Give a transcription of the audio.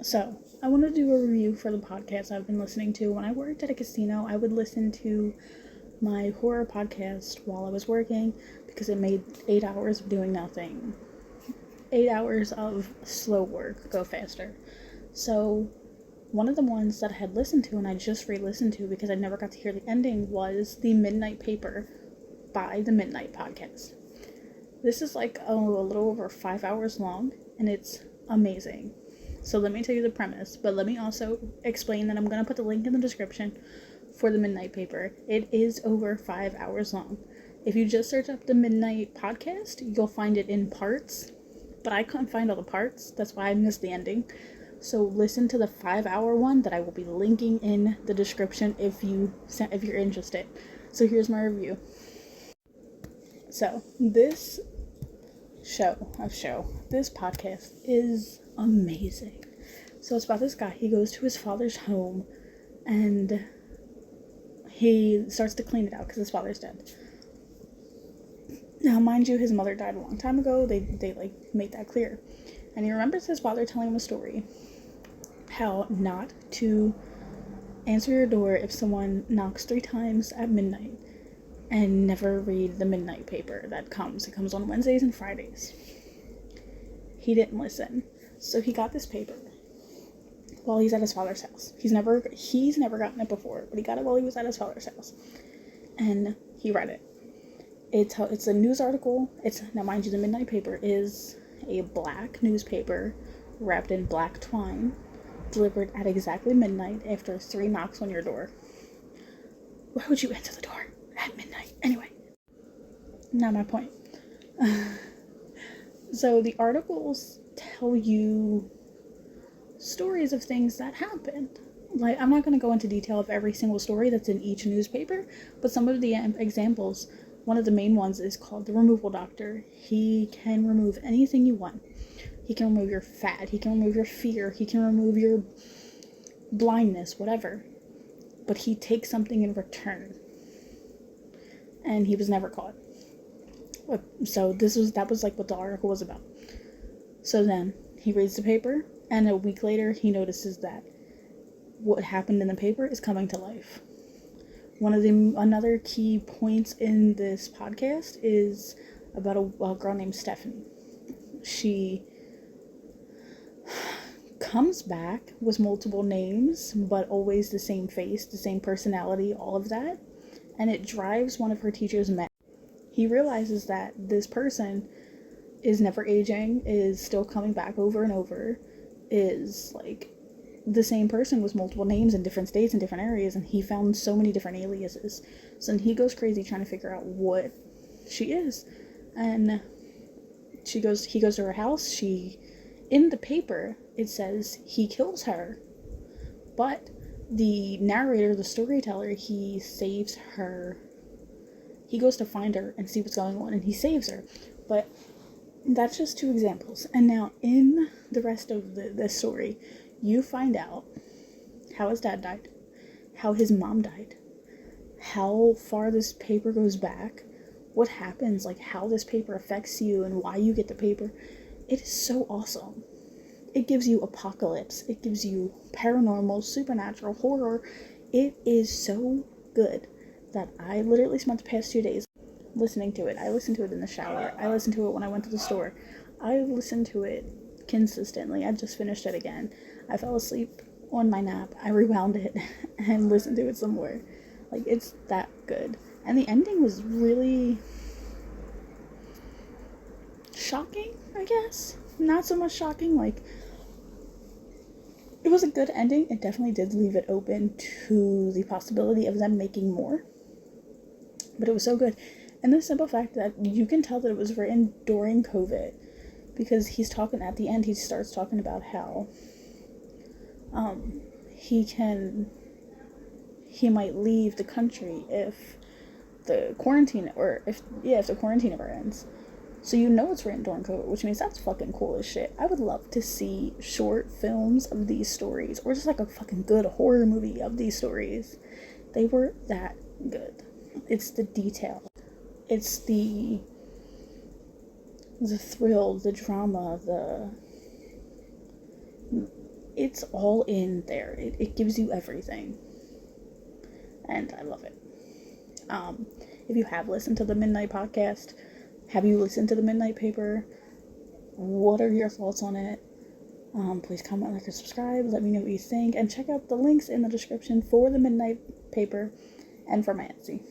So, I want to do a review for the podcast I've been listening to. When I worked at a casino, I would listen to my horror podcast while I was working because it made 8 hours of doing nothing. 8 hours of slow work go faster. So, one of the ones that I had listened to and I just re-listened to because I never got to hear the ending was The Midnight Paper by The Midnight Podcast. This is like a little over 5 hours long and it's amazing. So let me tell you the premise, but let me also explain that I'm going to put the link in the description for The Midnight Paper. It is over 5 hours long. If you just search up The Midnight Podcast, you'll find it in parts, but I couldn't find all the parts. That's why I missed the ending. So listen to the 5-hour one that I will be linking in the description if you're interested. So here's my review. So this podcast is amazing. So it's about this guy. He goes to his father's home and he starts to clean it out because his father's dead. Now, mind you, his mother died a long time ago. They make that clear. And he remembers his father telling him a story. How not to answer your door if someone knocks 3 times at midnight. And never read the midnight paper that comes. It comes on Wednesdays and Fridays. He didn't listen. So he got this paper while he's at his father's house. He's never gotten it before, but he got it while he was at his father's house. And he read it. It's a news article. Now mind you, the midnight paper is a black newspaper wrapped in black twine, delivered at exactly midnight after 3 knocks on your door. Why would you answer the door at midnight? Anyway, not my point. So the articles tell you stories of things that happened. Like, I'm not going to go into detail of every single story that's in each newspaper, but some of the examples, one of the main ones is called the removal doctor. He can remove anything you want. He can remove your fat, he can remove your fear, he can remove your blindness, whatever. But he takes something in return. And he was never caught. So that was like what the article was about. So then he reads the paper, and a week later he notices that what happened in the paper is coming to life. Another key points in this podcast is about a girl named Stephanie. She comes back with multiple names, but always the same face, the same personality, all of that. And it drives one of her teachers mad. He realizes that this person is never aging, is still coming back over and over, is like the same person with multiple names in different states and different areas, and he found so many different aliases. So then he goes crazy trying to figure out what she is. And he goes to her house. In the paper, it says he kills her, but the narrator, the storyteller, he saves her. He goes to find her and see what's going on, and he saves her. But that's just 2 examples. And now in the rest of the story, you find out how his dad died, how his mom died, how far this paper goes back, what happens, like how this paper affects you and why you get the paper. It is so awesome. It gives you apocalypse. It gives you paranormal, supernatural, horror. It is so good that I literally spent the past 2 days listening to it. I listened to it in the shower. I listened to it when I went to the store. I listened to it consistently. I just finished it again. I fell asleep on my nap. I rewound it and listened to it some more. Like, it's that good. And the ending was really shocking, I guess. Not so much shocking, like, it was a good ending. It definitely did leave it open to the possibility of them making more. But it was so good. And the simple fact that you can tell that it was written during COVID, because he's talking at the end, he starts talking about how he might leave the country if the quarantine ever ends. So you know it's written during COVID, which means that's fucking cool as shit. I would love to see short films of these stories, or just like a fucking good horror movie of these stories. They were that good. It's the detail. It's the thrill, the drama, it's all in there. It gives you everything. And I love it. If you have listened to the Midnight Podcast, have you listened to the Midnight Paper? What are your thoughts on it? Please comment, like, and subscribe. Let me know what you think. And check out the links in the description for the Midnight Paper and for my Etsy.